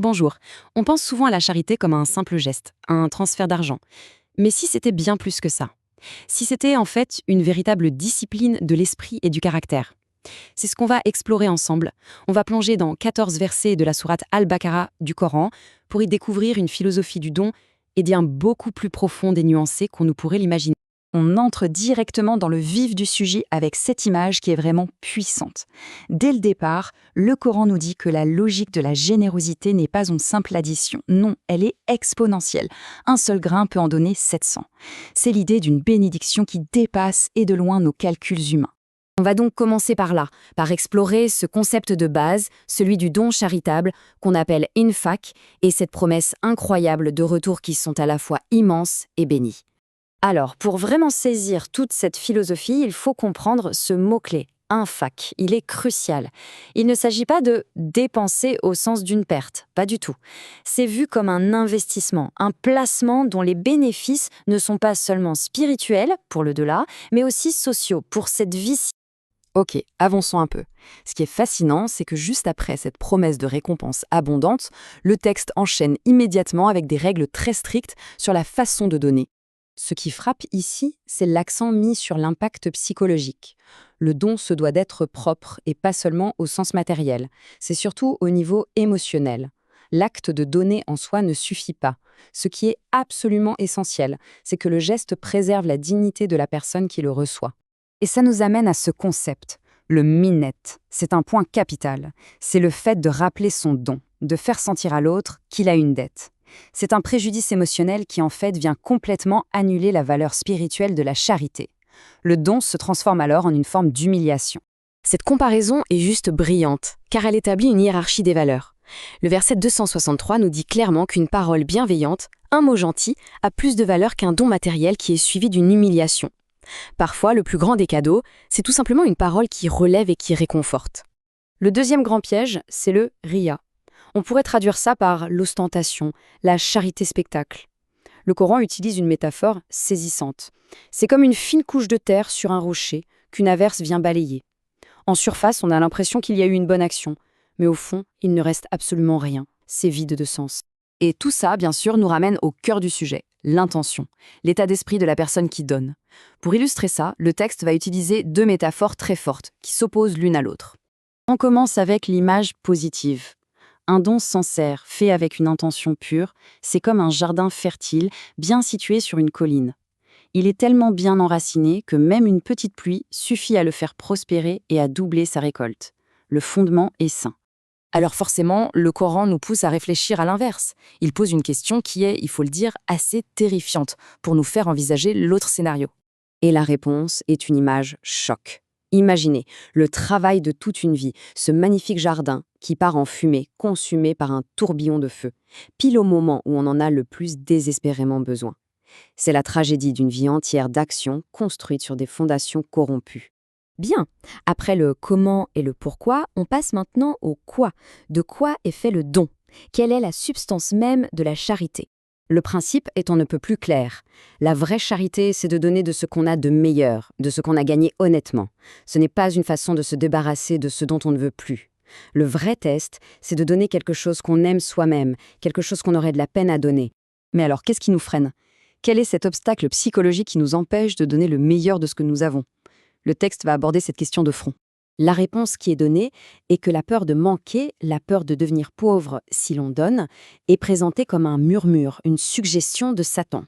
Bonjour. On pense souvent à la charité comme à un simple geste, un transfert d'argent. Mais si c'était bien plus que ça? Si c'était en fait une véritable discipline de l'esprit et du caractère? C'est ce qu'on va explorer ensemble. On va plonger dans 14 versets de la sourate Al-Baqarah du Coran pour y découvrir une philosophie du don et bien beaucoup plus profonde et nuancée qu'on ne pourrait l'imaginer. On entre directement dans le vif du sujet avec cette image qui est vraiment puissante. Dès le départ, le Coran nous dit que la logique de la générosité n'est pas une simple addition. Non, elle est exponentielle. Un seul grain peut en donner 700. C'est l'idée d'une bénédiction qui dépasse et de loin nos calculs humains. On va donc commencer par là, par explorer ce concept de base, celui du don charitable, qu'on appelle infaq, et cette promesse incroyable de retours qui sont à la fois immenses et bénis. Alors, pour vraiment saisir toute cette philosophie, il faut comprendre ce mot-clé, infaq. Il est crucial. Il ne s'agit pas de dépenser au sens d'une perte, pas du tout. C'est vu comme un investissement, un placement dont les bénéfices ne sont pas seulement spirituels, pour le delà, mais aussi sociaux, pour cette vie. Ok, avançons un peu. Ce qui est fascinant, c'est que juste après cette promesse de récompense abondante, le texte enchaîne immédiatement avec des règles très strictes sur la façon de donner. Ce qui frappe ici, c'est l'accent mis sur l'impact psychologique. Le don se doit d'être propre et pas seulement au sens matériel. C'est surtout au niveau émotionnel. L'acte de donner en soi ne suffit pas. Ce qui est absolument essentiel, c'est que le geste préserve la dignité de la personne qui le reçoit. Et ça nous amène à ce concept, le minnet. C'est un point capital. C'est le fait de rappeler son don, de faire sentir à l'autre qu'il a une dette. C'est un préjudice émotionnel qui en fait vient complètement annuler la valeur spirituelle de la charité. Le don se transforme alors en une forme d'humiliation. Cette comparaison est juste brillante, car elle établit une hiérarchie des valeurs. Le verset 263 nous dit clairement qu'une parole bienveillante, un mot gentil, a plus de valeur qu'un don matériel qui est suivi d'une humiliation. Parfois, le plus grand des cadeaux, c'est tout simplement une parole qui relève et qui réconforte. Le deuxième grand piège, c'est le riya. On pourrait traduire ça par l'ostentation, la charité-spectacle. Le Coran utilise une métaphore saisissante. C'est comme une fine couche de terre sur un rocher qu'une averse vient balayer. En surface, on a l'impression qu'il y a eu une bonne action, mais au fond, il ne reste absolument rien. C'est vide de sens. Et tout ça, bien sûr, nous ramène au cœur du sujet, l'intention, l'état d'esprit de la personne qui donne. Pour illustrer ça, le texte va utiliser deux métaphores très fortes, qui s'opposent l'une à l'autre. On commence avec l'image positive. Un don sincère, fait avec une intention pure, c'est comme un jardin fertile, bien situé sur une colline. Il est tellement bien enraciné que même une petite pluie suffit à le faire prospérer et à doubler sa récolte. Le fondement est sain. Alors forcément, le Coran nous pousse à réfléchir à l'inverse. Il pose une question qui est, il faut le dire, assez terrifiante pour nous faire envisager l'autre scénario. Et la réponse est une image choc. Imaginez le travail de toute une vie, ce magnifique jardin qui part en fumée, consumé par un tourbillon de feu, pile au moment où on en a le plus désespérément besoin. C'est la tragédie d'une vie entière d'action construite sur des fondations corrompues. Bien, après le comment et le pourquoi, on passe maintenant au quoi. De quoi est fait le don? Quelle est la substance même de la charité? Le principe est on ne peut plus clair. La vraie charité, c'est de donner de ce qu'on a de meilleur, de ce qu'on a gagné honnêtement. Ce n'est pas une façon de se débarrasser de ce dont on ne veut plus. Le vrai test, c'est de donner quelque chose qu'on aime soi-même, quelque chose qu'on aurait de la peine à donner. Mais alors, qu'est-ce qui nous freine? Quel est cet obstacle psychologique qui nous empêche de donner le meilleur de ce que nous avons? Le texte va aborder cette question de front. La réponse qui est donnée est que la peur de manquer, la peur de devenir pauvre si l'on donne, est présentée comme un murmure, une suggestion de Satan.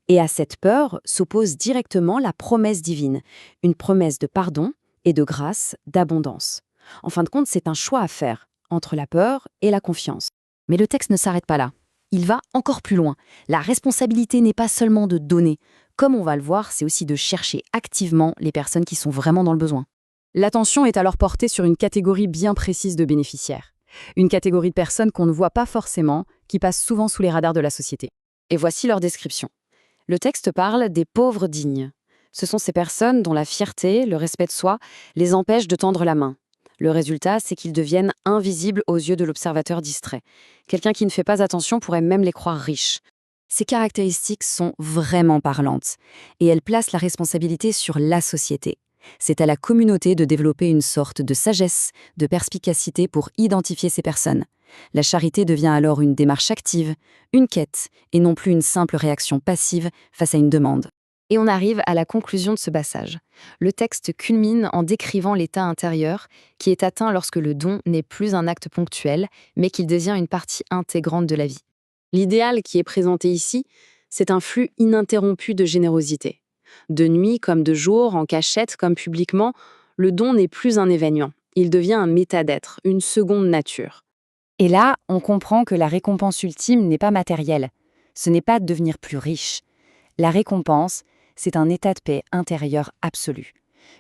Et à cette peur s'oppose directement la promesse divine, une promesse de pardon et de grâce, d'abondance. En fin de compte, c'est un choix à faire entre la peur et la confiance. Mais le texte ne s'arrête pas là. Il va encore plus loin. La responsabilité n'est pas seulement de donner. Comme on va le voir, c'est aussi de chercher activement les personnes qui sont vraiment dans le besoin. L'attention est alors portée sur une catégorie bien précise de bénéficiaires. Une catégorie de personnes qu'on ne voit pas forcément, qui passent souvent sous les radars de la société. Et voici leur description. Le texte parle des pauvres dignes. Ce sont ces personnes dont la fierté, le respect de soi, les empêchent de tendre la main. Le résultat, c'est qu'ils deviennent invisibles aux yeux de l'observateur distrait. Quelqu'un qui ne fait pas attention pourrait même les croire riches. Ces caractéristiques sont vraiment parlantes, et elles placent la responsabilité sur la société. C'est à la communauté de développer une sorte de sagesse, de perspicacité pour identifier ces personnes. La charité devient alors une démarche active, une quête, et non plus une simple réaction passive face à une demande. Et on arrive à la conclusion de ce passage. Le texte culmine en décrivant l'état intérieur qui est atteint lorsque le don n'est plus un acte ponctuel, mais qu'il devient une partie intégrante de la vie. L'idéal qui est présenté ici, c'est un flux ininterrompu de générosité. De nuit comme de jour, en cachette comme publiquement, le don n'est plus un événement. Il devient un état d'être, une seconde nature. Et là, on comprend que la récompense ultime n'est pas matérielle. Ce n'est pas de devenir plus riche. La récompense, c'est un état de paix intérieur absolu.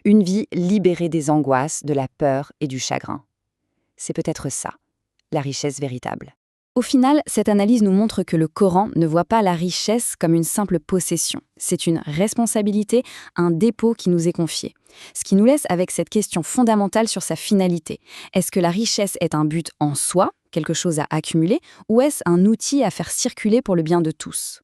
Une vie libérée des angoisses, de la peur et du chagrin. C'est peut-être ça, la richesse véritable. Au final, cette analyse nous montre que le Coran ne voit pas la richesse comme une simple possession. C'est une responsabilité, un dépôt qui nous est confié. Ce qui nous laisse avec cette question fondamentale sur sa finalité. Est-ce que la richesse est un but en soi, quelque chose à accumuler, ou est-ce un outil à faire circuler pour le bien de tous ?